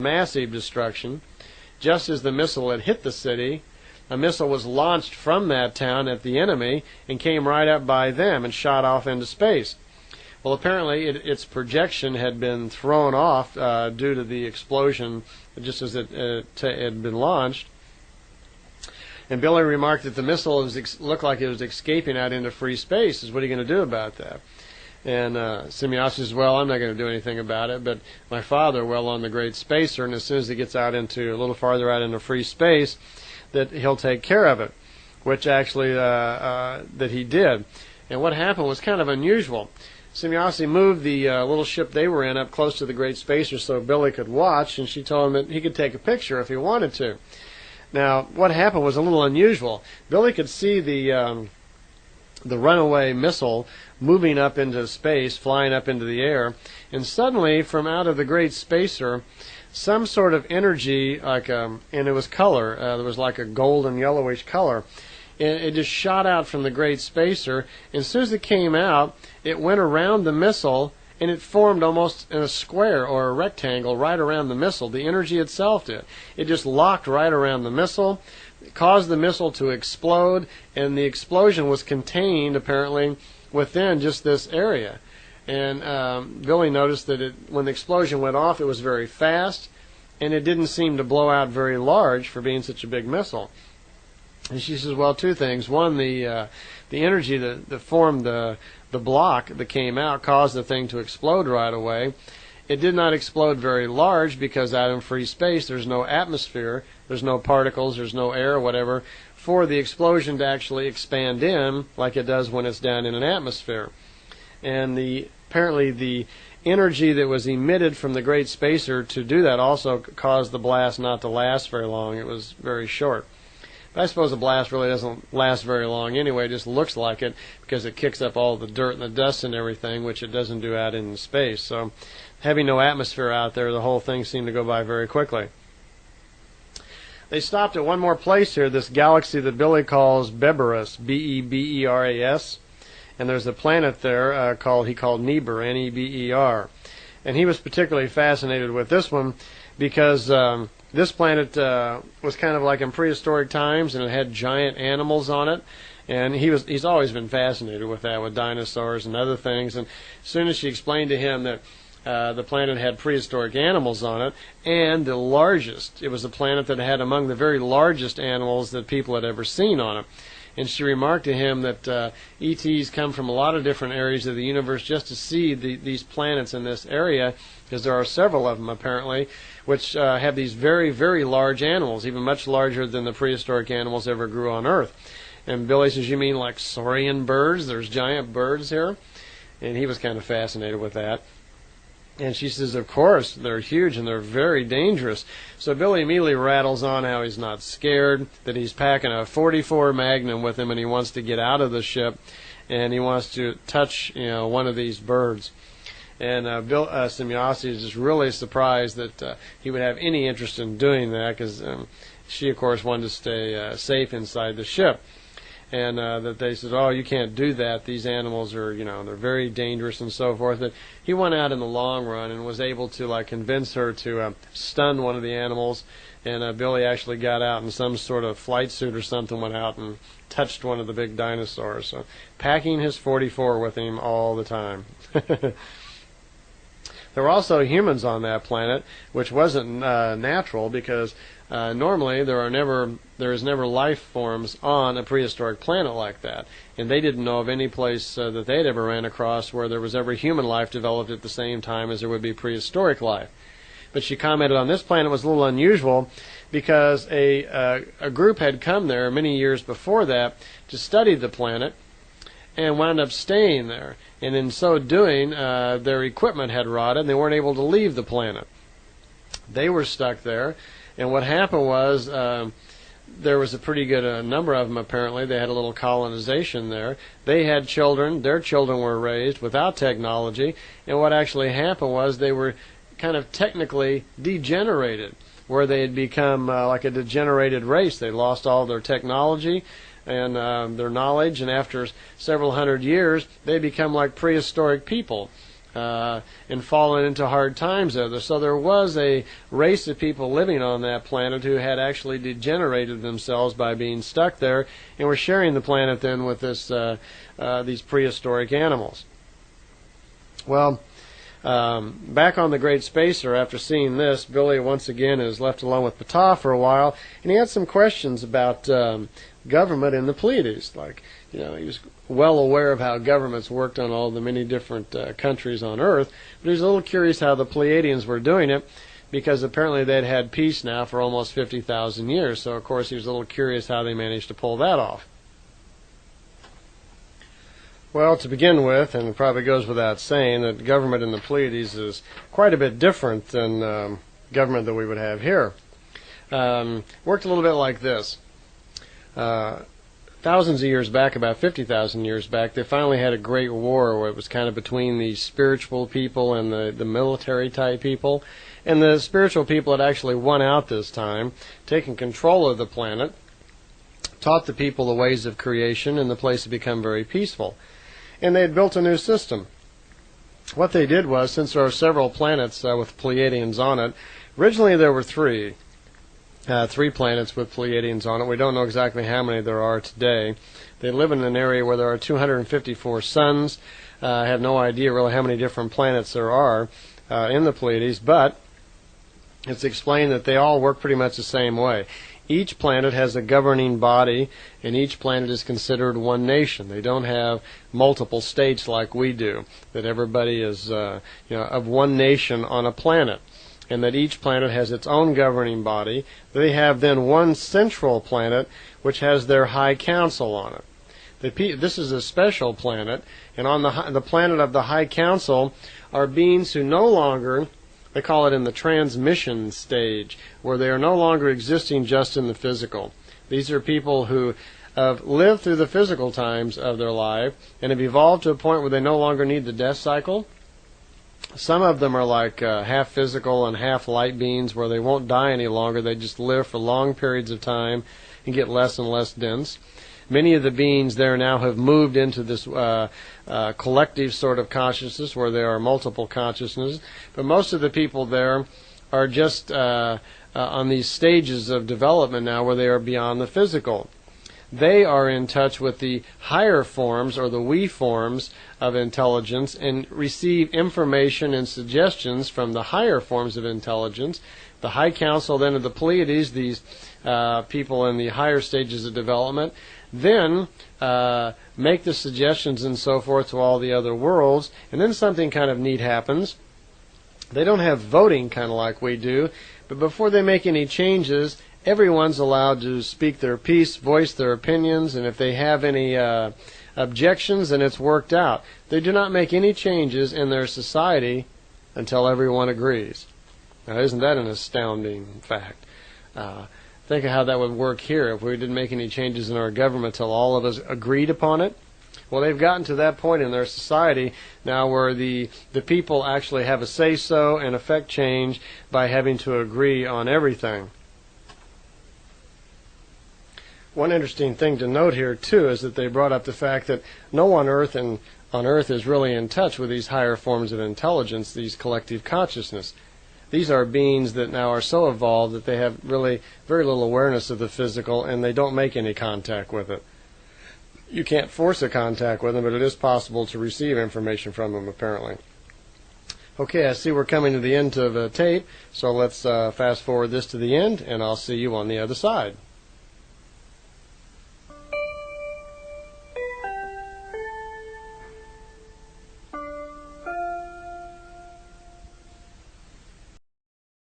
massive destruction. Just as the missile had hit the city, a missile was launched from that town at the enemy and came right up by them and shot off into space. Well, apparently its projection had been thrown off due to the explosion just as it had been launched. And Billy remarked that the missile looked like it was escaping out into free space. What are you going to do about that? And Semyonovsky says, well, I'm not going to do anything about it, but my father, well, on the great spacer, and as soon as he gets out into a little farther out into free space, that he'll take care of it, which actually that he did. And what happened was kind of unusual. Semyonovsky moved the little ship they were in up close to the great spacer so Billy could watch, and she told him that he could take a picture if he wanted to. Now, what happened was a little unusual. Billy could see the runaway missile moving up into space, flying up into the air, and suddenly from out of the great spacer, some sort of energy, and it was color, there was like a golden yellowish color, and it just shot out from the great spacer, and as soon as it came out, it went around the missile, and it formed almost in a square or a rectangle right around the missile. The energy itself did. It just locked right around the missile, caused the missile to explode, and the explosion was contained, apparently, within just this area. And Billy noticed that when the explosion went off, it was very fast, and it didn't seem to blow out very large for being such a big missile. And she says, well, two things. One, the energy that formed the block that came out caused the thing to explode right away. It did not explode very large because out in free space there's no atmosphere, there's no particles, there's no air or whatever for the explosion to actually expand in like it does when it's down in an atmosphere. And apparently the energy that was emitted from the great spacer to do that also caused the blast not to last very long. It was very short. But I suppose the blast really doesn't last very long anyway. It just looks like it because it kicks up all the dirt and the dust and everything, which it doesn't do out in space. So having no atmosphere out there, the whole thing seemed to go by very quickly. They stopped at one more place here, this galaxy that Billy calls Beberas, B-E-B-E-R-A-S. And there's a planet there he called Neber, N-E-B-E-R. And he was particularly fascinated with this one because this planet was kind of like in prehistoric times, and it had giant animals on it. And he's always been fascinated with that, with dinosaurs and other things. And as soon as she explained to him that the planet had prehistoric animals on it, and it was a planet that had among the very largest animals that people had ever seen on it. And she remarked to him that ETs come from a lot of different areas of the universe just to see these planets in this area, because there are several of them apparently, which have these very, very large animals, even much larger than the prehistoric animals ever grew on Earth. And Billy says, you mean like saurian birds? There's giant birds here? And he was kind of fascinated with that. And she says, of course, they're huge and they're very dangerous. So Billy immediately rattles on how he's not scared, that he's packing a .44 Magnum with him and he wants to get out of the ship and he wants to touch, one of these birds. And Semyonovsky is just really surprised that he would have any interest in doing that because she, of course, wanted to stay safe inside the ship. And that they said, oh, you can't do that. These animals are, they're very dangerous and so forth. That he went out in the long run and was able to convince her to stun one of the animals. And Billy actually got out in some sort of flight suit or something, went out and touched one of the big dinosaurs. So packing his .44 with him all the time. There were also humans on that planet, which wasn't natural because normally there is never life forms on a prehistoric planet like that, and they didn't know of any place that they'd ever ran across where there was ever human life developed at the same time as there would be prehistoric life. But she commented on this planet was a little unusual because a group had come there many years before that to study the planet and wound up staying there. And in so doing, their equipment had rotted and they weren't able to leave the planet. They were stuck there. And what happened was there was a pretty good number of them apparently. They had a little colonization there. They had children. Their children were raised without technology. And what actually happened was they were kind of technically degenerated, where they had become like a degenerated race. They lost all their technology and their knowledge, and after several hundred years, they become like prehistoric people. and fallen into hard times there. So there was a race of people living on that planet who had actually degenerated themselves by being stuck there, and were sharing the planet then with these prehistoric animals. Well, back on the Great Spacer, after seeing this, Billy once again is left alone with Ptah for a while, and he had some questions about government in the Pleiades. Like, he was well aware of how governments worked on all the many different countries on Earth, but he was a little curious how the Pleiadians were doing it, because apparently they'd had peace now for almost 50,000 years. So, of course, he was a little curious how they managed to pull that off. Well, to begin with, and it probably goes without saying, that government in the Pleiades is quite a bit different than government that we would have here. Worked a little bit like this. Thousands of years back, about 50,000 years back, they finally had a great war where it was kind of between the spiritual people and the military-type people. And the spiritual people had actually won out this time, taken control of the planet, taught the people the ways of creation, and the place had become very peaceful. And they had built a new system. What they did was, since there are several planets with Pleiadians on it, originally there were three planets with Pleiadians on it. We don't know exactly how many there are today. They live in an area where there are 254 suns. I have no idea really how many different planets there are in the Pleiades, but it's explained that they all work pretty much the same way. Each planet has a governing body, and each planet is considered one nation. They don't have multiple states like we do, that everybody is of one nation on a planet, and that each planet has its own governing body. They have then one central planet which has their high council on it. This is a special planet, and on the planet of the high council are beings who no longer, they call it in the transmission stage, where they are no longer existing just in the physical. These are people who have lived through the physical times of their life and have evolved to a point where they no longer need the death cycle. Some of them are like half physical and half light beings, where they won't die any longer. They just live for long periods of time and get less and less dense. Many of the beings there now have moved into this collective sort of consciousness where there are multiple consciousnesses, but most of the people there are just on these stages of development now where they are beyond the physical. They are in touch with the higher forms, or the we forms of intelligence, and receive information and suggestions from the higher forms of intelligence. The high council then of the Pleiades, these people in the higher stages of development, then make the suggestions and so forth to all the other worlds, and then something kind of neat happens. They don't have voting kind of like we do, but before they make any changes, everyone's allowed to speak their piece, voice their opinions, and if they have any objections, then it's worked out. They do not make any changes in their society until everyone agrees. Now, isn't that an astounding fact? Think of how that would work here if we didn't make any changes in our government until all of us agreed upon it. Well, they've gotten to that point in their society now where the people actually have a say-so and affect change by having to agree on everything. One interesting thing to note here, too, is that they brought up the fact that no one on Earth is really in touch with these higher forms of intelligence, these collective consciousness. These are beings that now are so evolved that they have really very little awareness of the physical, and they don't make any contact with it. You can't force a contact with them, but it is possible to receive information from them, apparently. Okay, I see we're coming to the end of the tape, so let's fast forward this to the end, and I'll see you on the other side.